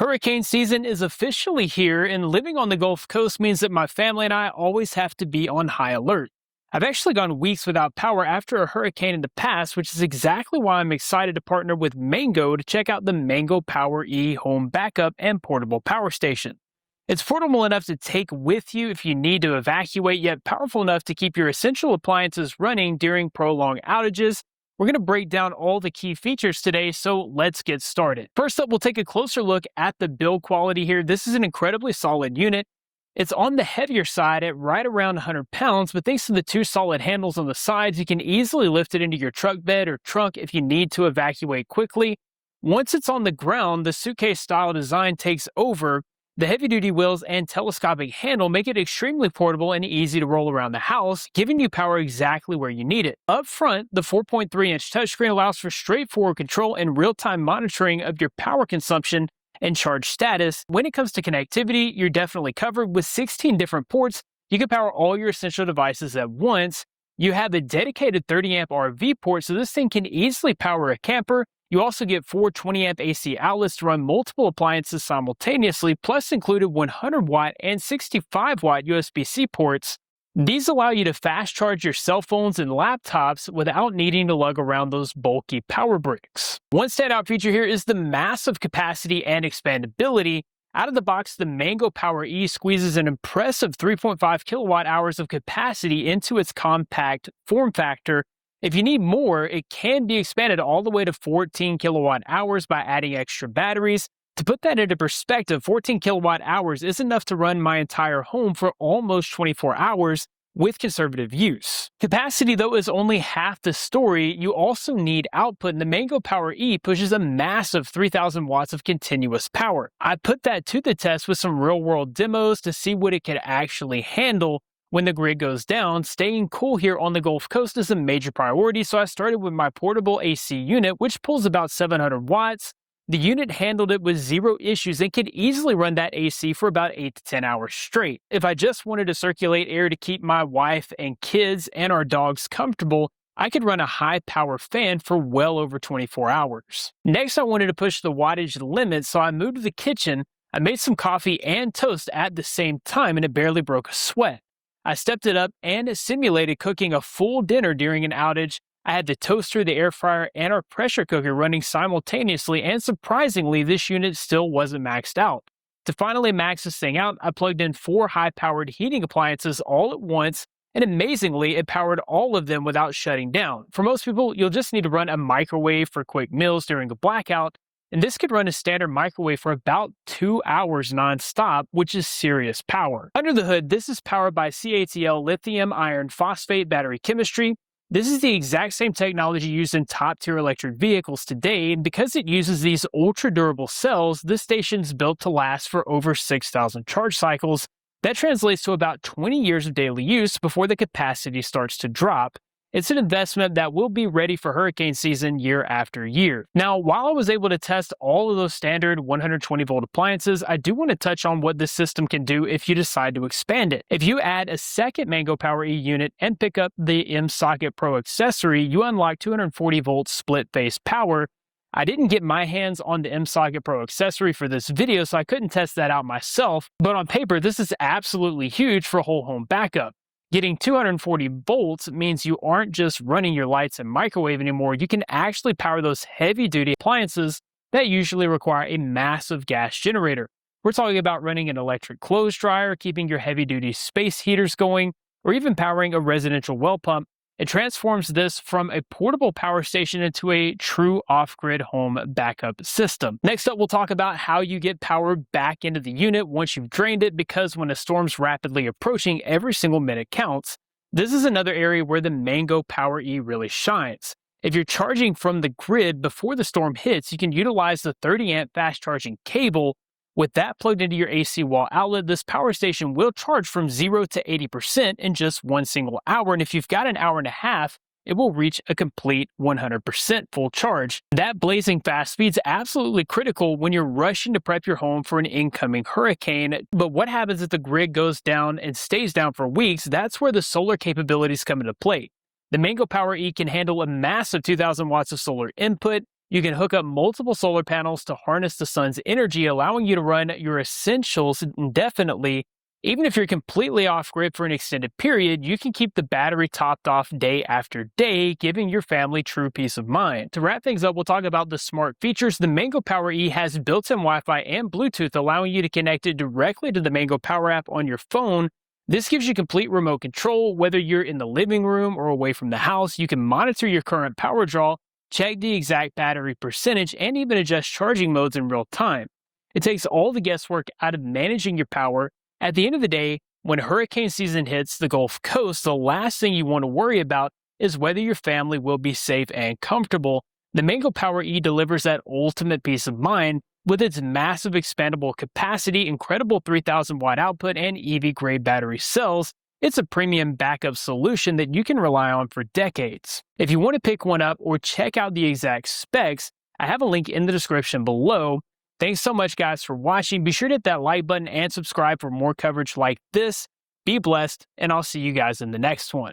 Hurricane season is officially here, and living on the Gulf Coast means that my family and I always have to be on high alert. I've actually gone weeks without power after a hurricane in the past, which is exactly why I'm excited to partner with Mango to check out the Mango Power E home backup and portable power station. It's portable enough to take with you if you need to evacuate, yet powerful enough to keep your essential appliances running during prolonged outages. We're going to break down all the key features today, so let's get started. First up, we'll take a closer look at the build quality here. This is an incredibly solid unit. It's on the heavier side at right around 100 pounds, but thanks to the two solid handles on the sides, you can easily lift it into your truck bed or trunk if you need to evacuate quickly. Once it's on the ground, the suitcase-style design takes over. The heavy-duty wheels and telescopic handle make it extremely portable and easy to roll around the house, giving you power exactly where you need it. Up front, the 4.3-inch touchscreen allows for straightforward control and real-time monitoring of your power consumption and charge status. When it comes to connectivity, you're definitely covered. With 16 different ports, you can power all your essential devices at once. You have a dedicated 30-amp RV port, so this thing can easily power a camper. You also get 4 20-amp AC outlets to run multiple appliances simultaneously, plus included 100-watt and 65-watt USB-C ports. These allow you to fast charge your cell phones and laptops without needing to lug around those bulky power bricks. One standout feature here is the massive capacity and expandability. Out of the box, the Mango Power E squeezes an impressive 3.5 kilowatt hours of capacity into its compact form factor. If you need more, it can be expanded all the way to 14 kilowatt hours by adding extra batteries. To put that into perspective, 14 kilowatt hours is enough to run my entire home for almost 24 hours with conservative use. Capacity, though, is only half the story. You also need output, and the Mango Power E pushes a massive 3,000 watts of continuous power. I put that to the test with some real-world demos to see what it could actually handle. When the grid goes down, staying cool here on the Gulf Coast is a major priority, so I started with my portable AC unit, which pulls about 700 watts. The unit handled it with zero issues and could easily run that AC for about 8 to 10 hours straight. If I just wanted to circulate air to keep my wife and kids and our dogs comfortable, I could run a high-power fan for well over 24 hours. Next, I wanted to push the wattage limit, so I moved to the kitchen. I made some coffee and toast at the same time, and it barely broke a sweat. I stepped it up and simulated cooking a full dinner during an outage. I had the toaster, the air fryer, and our pressure cooker running simultaneously, and surprisingly, this unit still wasn't maxed out. To finally max this thing out, I plugged in 4 high-powered heating appliances all at once, and amazingly, it powered all of them without shutting down. For most people, you'll just need to run a microwave for quick meals during a blackout, and this could run a standard microwave for about 2 hours non-stop, which is serious power. Under the hood, this is powered by CATL lithium iron phosphate battery chemistry. This is the exact same technology used in top-tier electric vehicles today, and because it uses these ultra-durable cells, this station's built to last for over 6,000 charge cycles. That translates to about 20 years of daily use before the capacity starts to drop. It's an investment that will be ready for hurricane season year after year. Now, while I was able to test all of those standard 120-volt appliances, I do want to touch on what this system can do if you decide to expand it. If you add a second Mango Power E unit and pick up the M-Socket Pro accessory, you unlock 240-volt split-phase power. I didn't get my hands on the M-Socket Pro accessory for this video, so I couldn't test that out myself, but on paper, this is absolutely huge for whole home backup. Getting 240 volts means you aren't just running your lights and microwave anymore. You can actually power those heavy-duty appliances that usually require a massive gas generator. We're talking about running an electric clothes dryer, keeping your heavy-duty space heaters going, or even powering a residential well pump. It transforms this from a portable power station into a true off-grid home backup system. Next up, we'll talk about how you get power back into the unit once you've drained it, because when a storm's rapidly approaching, every single minute counts. This is another area where the Mango Power E really shines. If you're charging from the grid before the storm hits, you can utilize the 30-amp fast-charging cable. With that plugged into your AC wall outlet, this power station will charge from 0 to 80% in just one single hour. And if you've got an hour and a half, it will reach a complete 100% full charge. That blazing fast speed is absolutely critical when you're rushing to prep your home for an incoming hurricane. But what happens if the grid goes down and stays down for weeks? That's where the solar capabilities come into play. The Mango Power E can handle a massive 2,000 watts of solar input. You can hook up multiple solar panels to harness the sun's energy, allowing you to run your essentials indefinitely. Even if you're completely off grid for an extended period, you can keep the battery topped off day after day, giving your family true peace of mind. To wrap things up, we'll talk about the smart features. The Mango Power E has built-in Wi-Fi and Bluetooth, allowing you to connect it directly to the Mango Power app on your phone. This gives you complete remote control. Whether you're in the living room or away from the house, you can monitor your current power draw, check the exact battery percentage, and even adjust charging modes in real time. It takes all the guesswork out of managing your power. At the end of the day, when hurricane season hits the Gulf Coast, the last thing you want to worry about is whether your family will be safe and comfortable. The Mango Power E delivers that ultimate peace of mind with its massive expandable capacity, incredible 3,000 watt output, and EV-grade battery cells. It's a premium backup solution that you can rely on for decades. If you want to pick one up or check out the exact specs, I have a link in the description below. Thanks so much, guys, for watching. Be sure to hit that like button and subscribe for more coverage like this. Be blessed, and I'll see you guys in the next one.